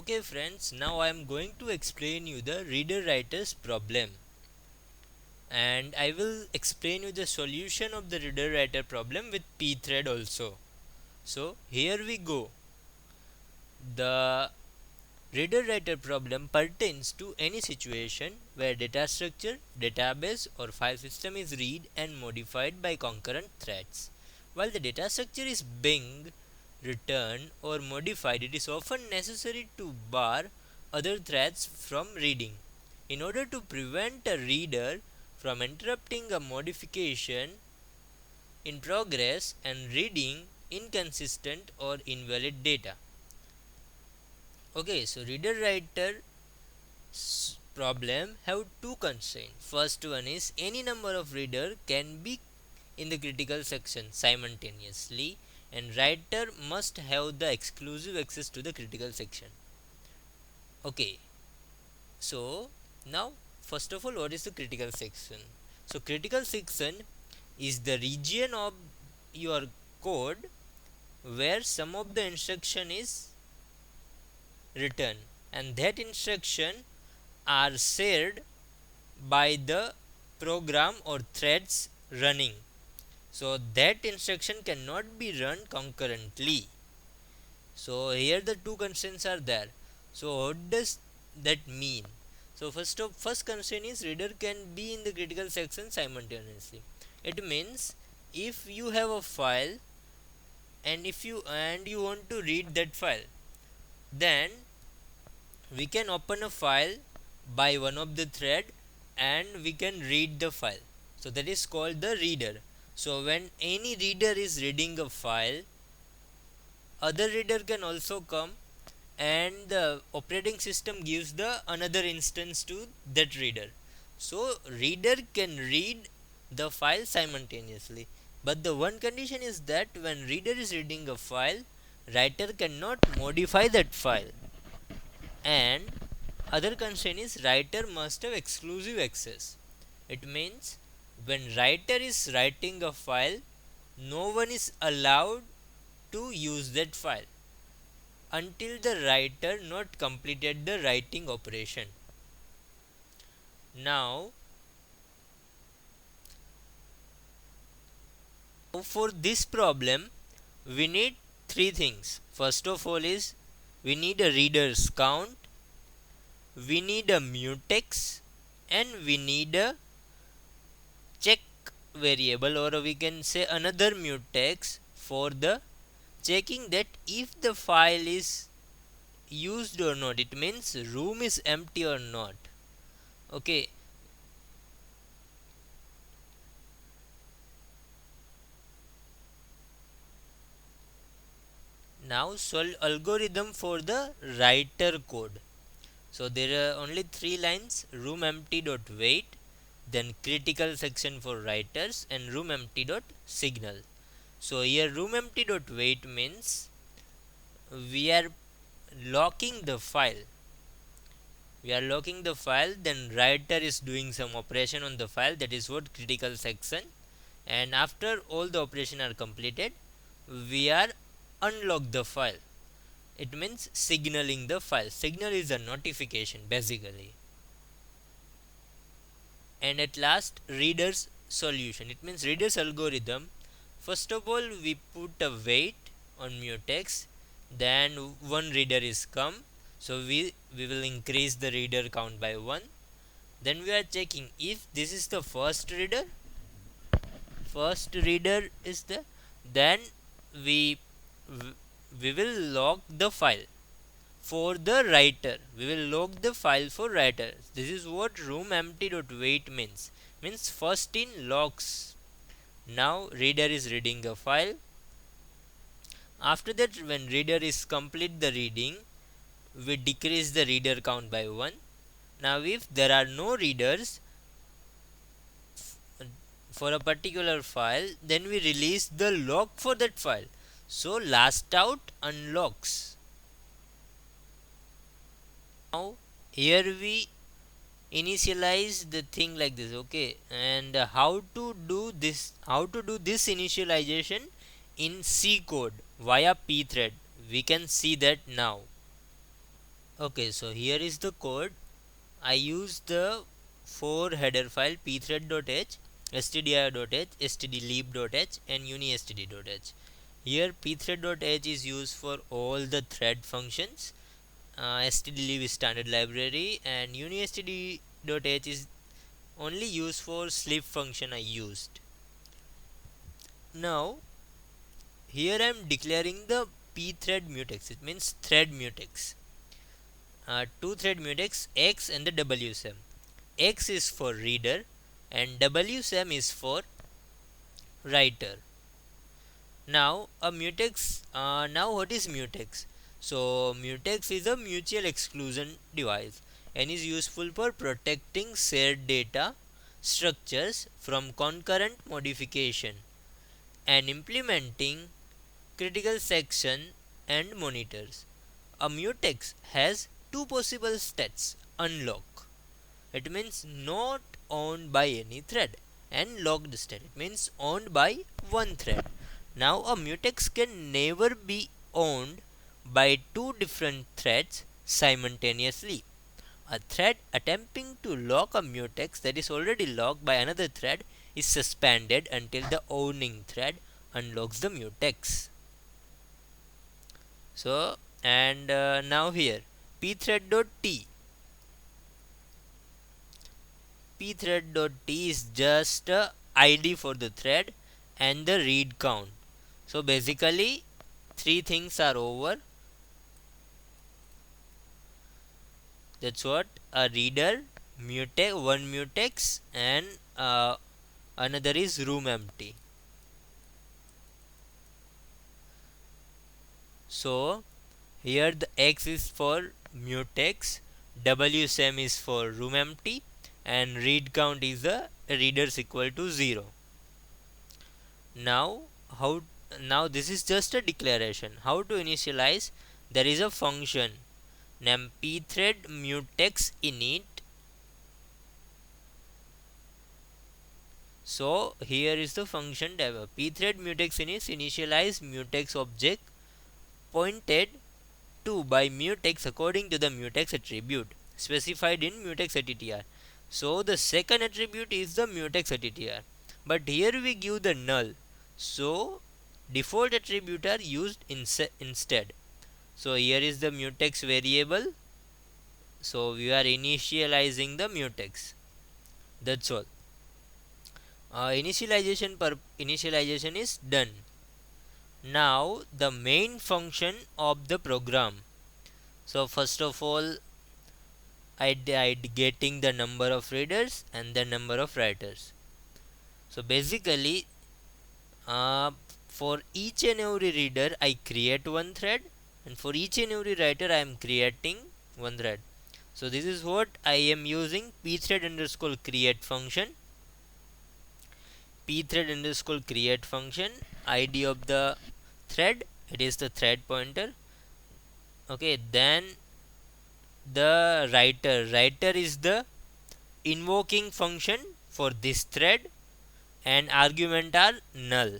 Okay friends, now I am going to explain you the reader writer's problem, and I will explain you the solution of the reader writer problem with pthread also. So here we go. The reader writer problem pertains to any situation where data structure, database or file system is read and modified by concurrent threads. While the data structure is being returned or modified, it is often necessary to bar other threads from reading. In order to prevent a reader from interrupting a modification in progress and reading inconsistent or invalid data. Okay, so reader writer problem have two constraints. First one is any number of reader can be in the critical section simultaneously, and writer must have the exclusive access to the critical section. Okay, so now first of all, what is the critical section? So critical section is the region of your code where some of the instruction is written, and that instruction are shared by the program or threads running. So that instruction cannot be run concurrently. So here the two constraints are there. So what does that mean? So first constraint is reader can be in the critical section simultaneously. It means if you have a file and if you want to read that file, then we can open a file by one of the thread and we can read the file. So that is called the reader. So when any reader is reading a file, other reader can also come, and the operating system gives the another instance to that reader. So reader can read the file simultaneously, but the one condition is that when reader is reading a file, writer cannot modify that file, and other constraint is writer must have exclusive access. It means when writer is writing a file, no one is allowed to use that file until the writer not completed the writing operation. Now for this problem we need three things. First of all is we need a reader's count, we need a mutex, and we need a check variable, or we can say another mutex for the checking that if the file is used or not. It means room is empty or not. Okay, now solve algorithm for the writer code. So there are only three lines: room empty dot wait, then critical section for writers, and room empty dot signal. So here room empty dot wait means we are locking the file. Then writer is doing some operation on the file, that is what critical section, and after all the operation are completed, we are unlock the file. It means signaling the file. Signal is a notification basically. And at last reader's solution. It means reader's algorithm. First of all, we put a wait on mutex, then one reader is come, so we will increase the reader count by 1. Then we are checking if this is the first reader is the, then we will log the file for the writer. We will log the file for writer. This is what room empty dot wait means first in logs. Now reader is reading a file. After that, when reader is complete the reading, we decrease the reader count by 1. Now if there are no readers for a particular file, then we release the log for that file. So last out unlocks. Now here we initialize the thing like this. Okay, and how to do this initialization in C code via pthread, we can see that now. Okay, so here is the code. I use the 4 header file pthread.h, stdir.h, stdlib.h and unistd.h. Here pthread.h is used for all the thread functions. Stdlib is standard library and unistd.h is only used for sleep function I used. Now here I am declaring the pthread mutex. It means thread mutex. Two thread mutex x and the wsem. X is for reader and wsem is for writer. Now a mutex. Now what is mutex? So mutex is a mutual exclusion device and is useful for protecting shared data structures from concurrent modification and implementing critical section and monitors. A mutex has two possible states: unlock, it means not owned by any thread, and locked state, it means owned by one thread. Now a mutex can never be owned by two different threads simultaneously. A thread attempting to lock a mutex that is already locked by another thread is suspended until the owning thread unlocks the mutex. So and now here pthread.t. pthread.t is just a id for the thread and the read count. So basically three things are over. That's what: a reader, mutex, one mutex, and another is room empty. So here the x is for mutex, wsem is for room empty, and read count is the readers equal to 0. Now how? Now this is just a declaration. How to initialize? There is a function named pthread mutex init. So here is the function dev. Pthread mutex init initialize mutex object pointed to by mutex according to the mutex attribute specified in mutex attr. So the second attribute is the mutex attr, but here we give the null. So default attribute are used instead. So here is the mutex variable. So we are initializing the mutex. That's all. Initialization is done. Now the main function of the program. So first of all, I getting the number of readers and the number of writers. So basically, uh, for each and every reader I create one thread, and for each and every writer I am creating one thread. So this is what I am using: pthread underscore create function. Pthread underscore create function, id of the thread, it is the thread pointer. Okay, then the writer is the invoking function for this thread, and argument are null.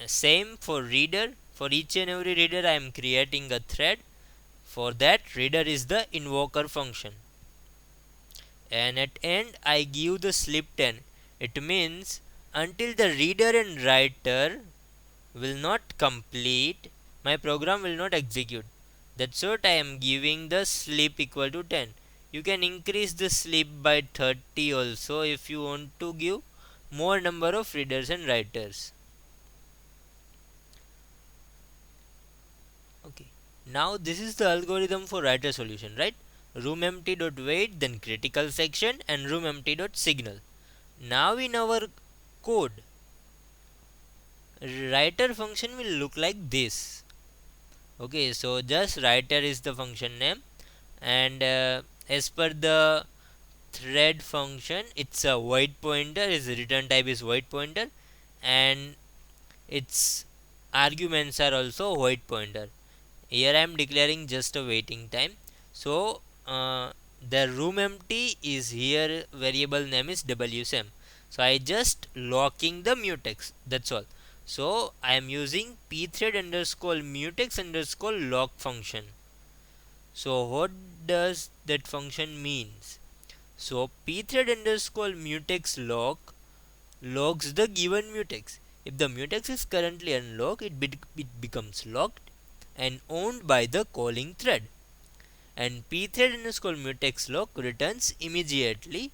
Same for reader. For each and every reader I am creating a thread. For that, reader is the invoker function. And at end I give the slip 10. It means until the reader and writer will not complete, my program will not execute. That's what I am giving the sleep equal to 10. You can increase the sleep by 30 also if you want to give more number of readers and writers. Okay. Now this is the algorithm for writer solution, right? Room empty.wait, then critical section, and room empty.signal. Now in our code, writer function will look like this. Okay, so just writer is the function name, and as per the thread function, it's a void pointer. Its return type is void pointer, and its arguments are also void pointer. Here I am declaring just a waiting time. So the room empty is here, variable name is wsem. So I just locking the mutex, that's all. So I am using pthread underscore mutex underscore lock function. So what does that function means? So pthread underscore mutex logs the given mutex. If the mutex is currently unlocked, it becomes locked and owned by the calling thread. And pthread underscore mutex lock returns immediately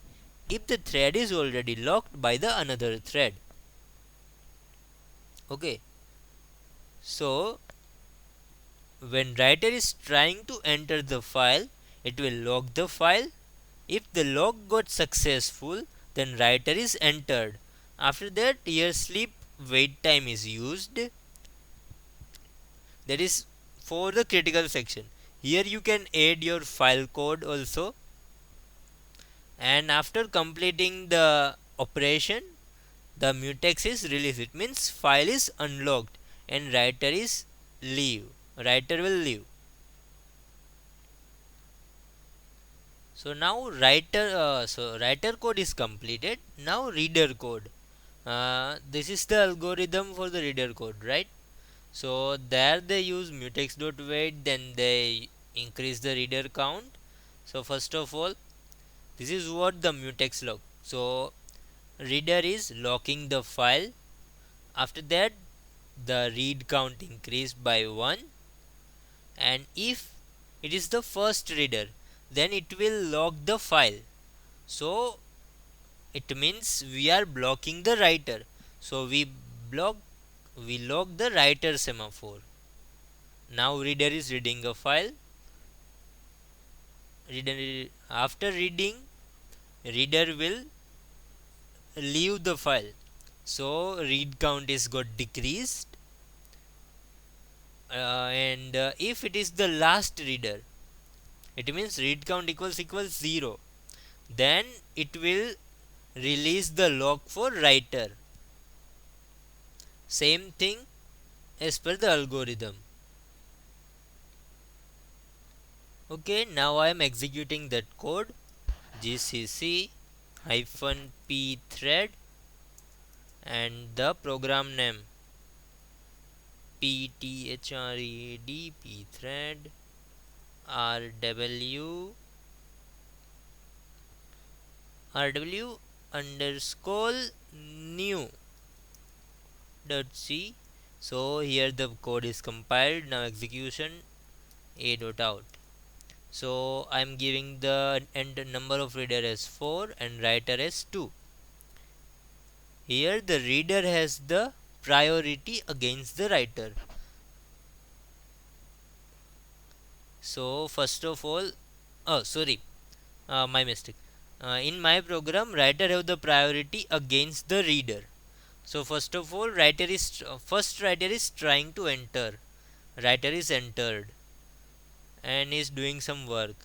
if the thread is already locked by the another thread. Okay, so when writer is trying to enter the file, it will lock the file. If the lock got successful, then writer is entered. After that, here sleep wait time is used. That is for the critical section. Here you can add your file code also, and after completing the operation, the mutex is released. It means file is unlocked and writer is leave. Writer will leave. So now writer code is completed. Now reader code. This is the algorithm for the reader code, right? So there they use mutex.wait, then they increase the reader count. So first of all, this is what the mutex log. So reader is locking the file. After that, the read count increased by 1, and if it is the first reader, then it will lock the file. So it means we are blocking the writer. So block we lock the writer semaphore. Now reader is reading a file. After reading, reader will leave the file. So read count is got decreased, and if it is the last reader, it means read count equals 0. Then it will release the lock for writer. Same thing as per the algorithm. Okay, now I am executing that code. gcc -pthread and the program name pthread pthread rw underscore new dot c. So here the code is compiled. Now execution a dot out. So I'm giving the end number of reader as 4 and writer as 2. Here the reader has the priority against the writer. So first of all, oh sorry, my mistake. In my program, writer have the priority against the reader. So first of all, first writer is trying to enter. Writer is entered and is doing some work.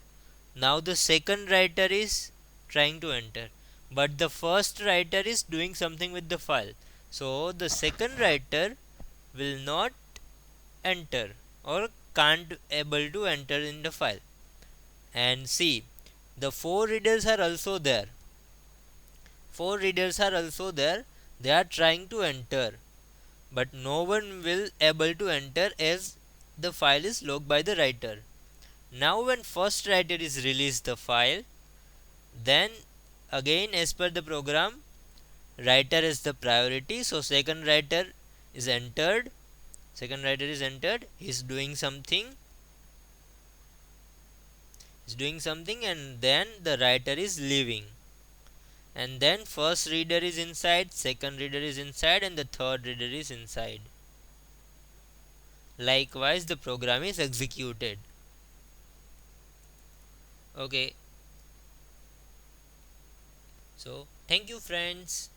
Now the second writer is trying to enter, but the first writer is doing something with the file. So the second writer will not enter or can't able to enter in the file. And see, the four readers are also there. Four readers are also there. They are trying to enter, but no one will able to enter as the file is locked by the writer. Now when first writer is released the file, then again as per the program, writer is the priority. So second writer is entered. Second writer is entered. He is doing something. And then the writer is leaving. And then first reader is inside, second reader is inside, and the third reader is inside. Likewise, the program is executed. Okay. So, thank you, friends.